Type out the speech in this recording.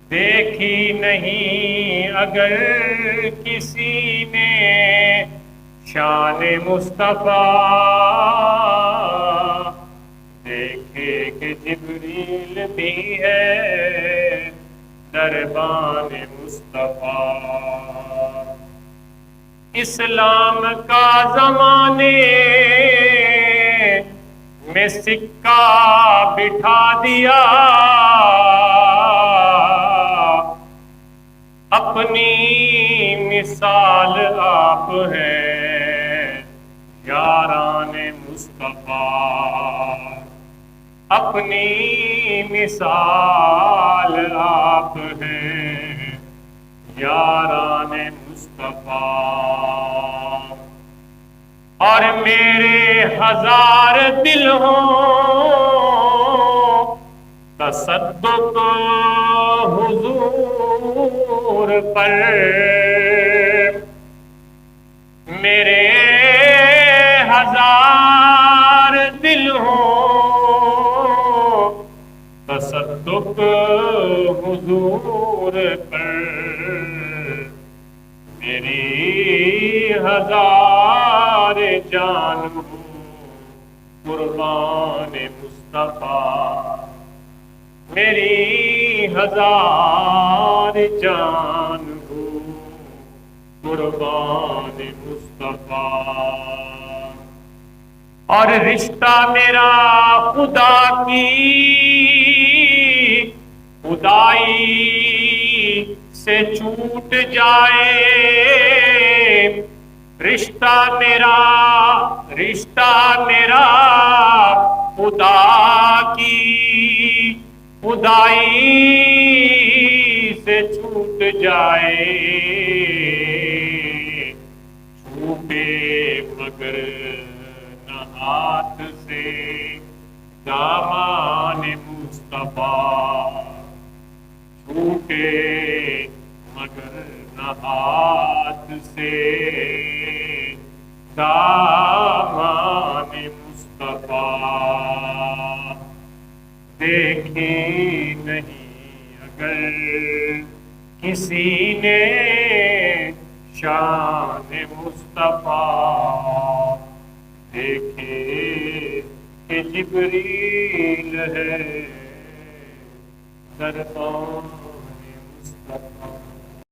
دیکھی نہیں اگر کسی نے شان مصطفیٰ، دیکھے کہ جبریل بھی ہے دربان مصطفیٰ۔ اسلام کا زمانے میں سکہ بٹھا دیا، اپنی مثال آپ ہیں یاران مصطفیٰ، اپنی مثال آپ ہیں یاران مصطفیٰ۔ اور میرے ہزار دل ہوں تصدق حضور پر، میرے ہزار دل ہوں تصدق حضور پر، میری ہزار جان ہوں قربان مصطفیٰ، میری ہزار جان ہوں قربان مصطفیٰ۔ اور رشتہ میرا خدا کی خدائی سے چھوٹ جائے، رشتہ میرا خدا کی خدائی سے چھوٹ جائے، چھوٹے مگر نہ ہاتھ سے دامان مصطفیٰ، چھوٹے مگر نہ ہاتھ سے دامان مصطفیٰ۔ دیکھی نہیں اگر کسی نے شان مصطفیٰ، دیکھے کہ جبریل ہے دربان